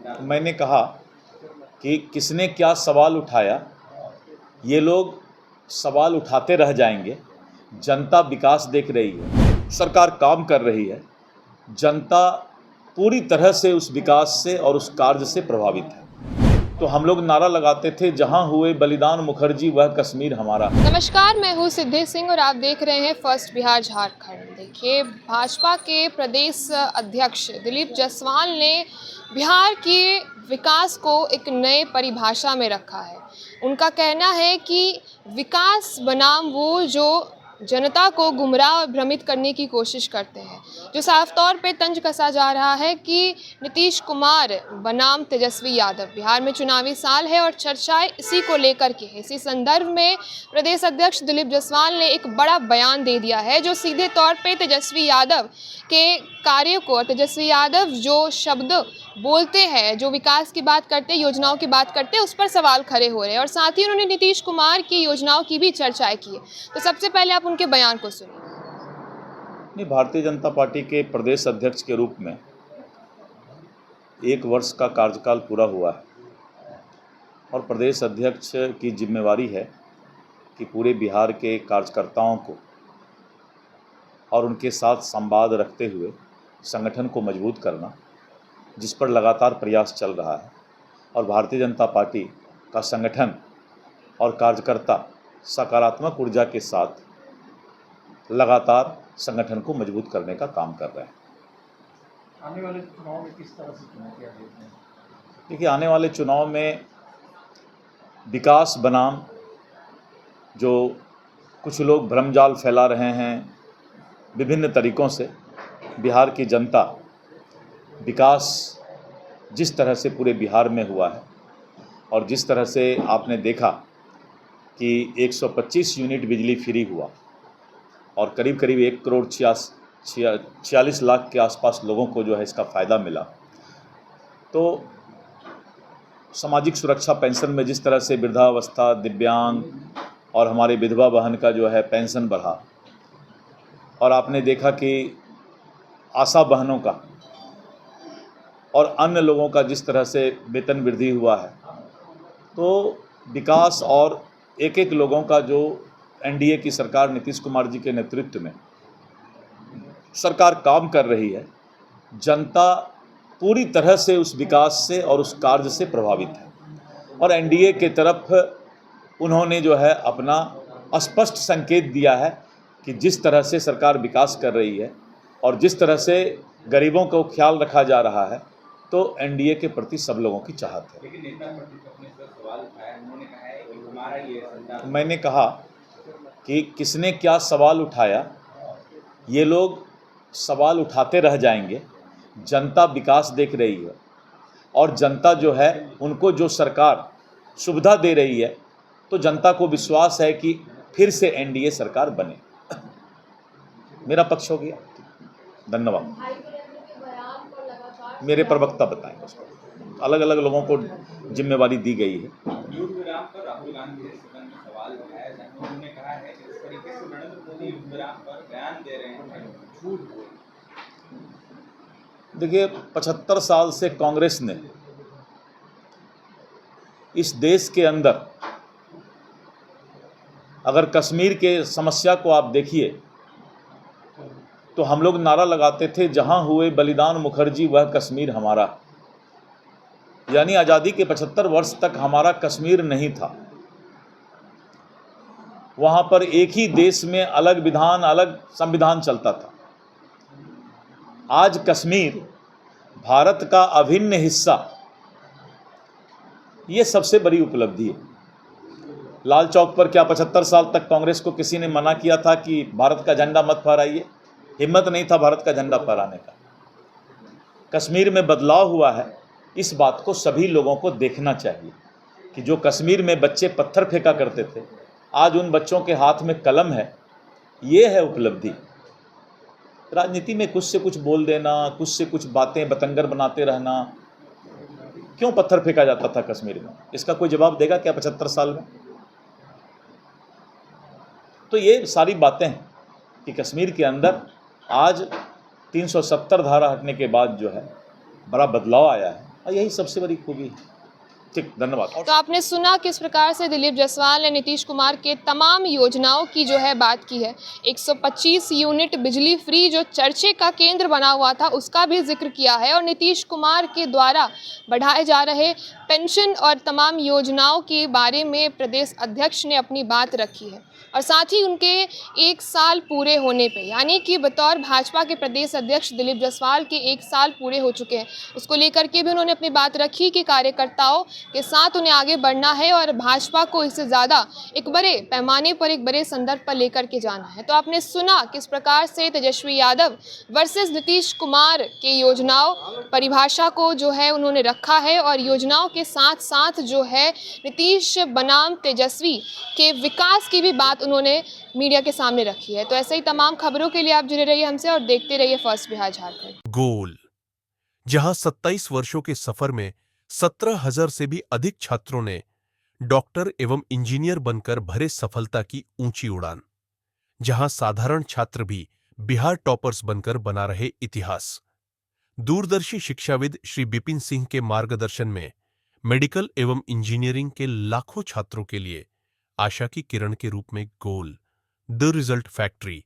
मैंने कहा कि किसने क्या सवाल उठाया, ये लोग सवाल उठाते रह जाएंगे। जनता विकास देख रही है, सरकार काम कर रही है, जनता पूरी तरह से उस विकास से और उस कार्य से प्रभावित है। तो हम लोग नारा लगाते थे, जहां हुए बलिदान मुखर्जी वह कश्मीर हमारा। नमस्कार, मैं हूँ सिद्धि सिंह और आप देख रहे हैं फर्स्ट बिहार झारखंड। देखिए, भाजपा के प्रदेश अध्यक्ष दिलीप जायसवाल ने बिहार के विकास को एक नए परिभाषा में रखा है। उनका कहना है कि विकास बनाम वो जो जनता को गुमराह और भ्रमित करने की कोशिश करते हैं, जो साफ तौर पे तंज कसा जा रहा है कि नीतीश कुमार बनाम तेजस्वी यादव। बिहार में चुनावी साल है और चर्चाएं इसी को लेकर के है। इसी संदर्भ में प्रदेश अध्यक्ष दिलीप जायसवाल ने एक बड़ा बयान दे दिया है, जो सीधे तौर पे तेजस्वी यादव के कार्य को, तेजस्वी यादव जो शब्द बोलते हैं, जो विकास की बात करते हैं, योजनाओं की बात करते हैं, उस पर सवाल खड़े हो रहे हैं। और साथ ही उन्होंने नीतीश कुमार की योजनाओं की भी चर्चाएं की है। तो सबसे पहले आप उनके बयान को सुनिए। नहीं, भारतीय जनता पार्टी के प्रदेश अध्यक्ष के रूप में 1 वर्ष का कार्यकाल पूरा हुआ है और प्रदेश अध्यक्ष की जिम्मेवारी है कि पूरे बिहार के कार्यकर्ताओं को और उनके साथ संवाद रखते हुए संगठन को मजबूत करना, जिस पर लगातार प्रयास चल रहा है। और भारतीय जनता पार्टी का संगठन और कार्यकर्ता सकारात्मक ऊर्जा के साथ लगातार संगठन को मजबूत करने का काम कर रहे हैं। आने वाले चुनाव में किस तरह से चुनौतियां देखते हैं? देखिए, आने वाले चुनाव में विकास बनाम जो कुछ लोग भ्रमजाल फैला रहे हैं विभिन्न तरीक़ों से, बिहार की जनता विकास जिस तरह से पूरे बिहार में हुआ है और जिस तरह से आपने देखा कि 125 यूनिट बिजली फ्री हुआ और करीब करीब 1,46 लाख के आसपास लोगों को जो है इसका फ़ायदा मिला। तो सामाजिक सुरक्षा पेंशन में जिस तरह से वृद्धावस्था, दिव्यांग और हमारे विधवा बहन का जो है पेंशन बढ़ा, और आपने देखा कि आशा बहनों का और अन्य लोगों का जिस तरह से वेतन वृद्धि हुआ है, तो विकास और एक एक लोगों का जो एनडीए की सरकार नीतीश कुमार जी के नेतृत्व में सरकार काम कर रही है, जनता पूरी तरह से उस विकास से और उस कार्य से प्रभावित है। और एनडीए के तरफ उन्होंने जो है अपना स्पष्ट संकेत दिया है कि जिस तरह से सरकार विकास कर रही है और जिस तरह से गरीबों को ख्याल रखा जा रहा है, तो एनडीए के प्रति सब लोगों की चाहत है। लेकिन नेता प्रतिपक्ष ने सवाल उठाया, उन्होंने कहा है कि हमारा ये मैंने कहा कि किसने क्या सवाल उठाया, ये लोग सवाल उठाते रह जाएंगे। जनता विकास देख रही है और जनता जो है उनको जो सरकार सुविधा दे रही है, तो जनता को विश्वास है कि फिर से एनडीए सरकार बने। मेरा पक्ष हो गया, धन्यवाद। मेरे प्रवक्ता बताएंगे उसको, अलग अलग लोगों को जिम्मेवारी दी गई है। युद्ध विराम पर राहुल गांधी ने सदन में सवाल उठाया, जहां उन्होंने कहा है कि इस तरीके से नरेंद्र मोदी युद्ध विराम पर बयान दे रहे हैं, झूठ बोल। देखिए, 75 साल से कांग्रेस ने इस देश के अंदर, अगर कश्मीर के समस्या को आप देखिए तो हम लोग नारा लगाते थे, जहां हुए बलिदान मुखर्जी वह कश्मीर हमारा। यानी आज़ादी के 75 वर्ष तक हमारा कश्मीर नहीं था। वहां पर एक ही देश में अलग विधान, अलग संविधान चलता था। आज कश्मीर भारत का अभिन्न हिस्सा, ये सबसे बड़ी उपलब्धि है। लाल चौक पर क्या 75 साल तक कांग्रेस को किसी ने मना किया था कि भारत का झंडा मत फहराइए? हिम्मत नहीं था भारत का झंडा फहराने का। कश्मीर में बदलाव हुआ है, इस बात को सभी लोगों को देखना चाहिए कि जो कश्मीर में बच्चे पत्थर फेंका करते थे, आज उन बच्चों के हाथ में कलम है। ये है उपलब्धि। राजनीति में कुछ से कुछ बोल देना, कुछ से कुछ बातें बतंगर बनाते रहना, क्यों पत्थर फेंका जाता था कश्मीर में, इसका कोई जवाब देगा क्या 75 साल में? तो ये सारी बातें हैं कि कश्मीर के अंदर आज 370 धारा हटने के बाद जो है बड़ा बदलाव आया है और यही सबसे बड़ी खूबी। ठीक, धन्यवाद। तो आपने सुना किस प्रकार से दिलीप जायसवाल ने नीतीश कुमार के तमाम योजनाओं की जो है बात की है। 125 यूनिट बिजली फ्री जो चर्चे का केंद्र बना हुआ था उसका भी जिक्र किया है, और नीतीश कुमार के द्वारा बढ़ाए जा रहे पेंशन और तमाम योजनाओं के बारे में प्रदेश अध्यक्ष ने अपनी बात रखी है। और साथ ही उनके 1 साल पूरे होने पे, यानी कि बतौर भाजपा के प्रदेश अध्यक्ष दिलीप जायसवाल के 1 साल पूरे हो चुके हैं, उसको लेकर के भी उन्होंने अपनी बात रखी कि कार्यकर्ताओं के साथ उन्हें आगे बढ़ना है और भाजपा को इससे ज़्यादा एक बड़े पैमाने पर, एक बड़े संदर्भ पर लेकर के जाना है। तो आपने सुना किस प्रकार से तेजस्वी यादव वर्सेस नीतीश कुमार के योजनाओं परिभाषा को जो है उन्होंने रखा है, और योजनाओं के साथ साथ जो है नीतीश बनाम तेजस्वी के विकास की भी बात उन्होंने मीडिया के सामने रखी है। तो ऐसे ही तमाम खबरों के लिए आप जुड़े रहिए हमसे और देखते रहिए फर्स्ट बिहार झारखंड। गोल, जहां 27 वर्षों के सफर में 17,000 से भी अधिक छात्रों ने डॉक्टर एवं इंजीनियर बनकर भरे सफलता की ऊंची उड़ान, जहां साधारण छात्र भी बिहार टॉपर्स बनकर बना रहे इतिहास। दूरदर्शी शिक्षाविद श्री बिपिन सिंह के मार्गदर्शन में मेडिकल एवं इंजीनियरिंग के लाखों छात्रों के लिए आशा की किरण के रूप में गोल, द रिजल्ट फैक्ट्री।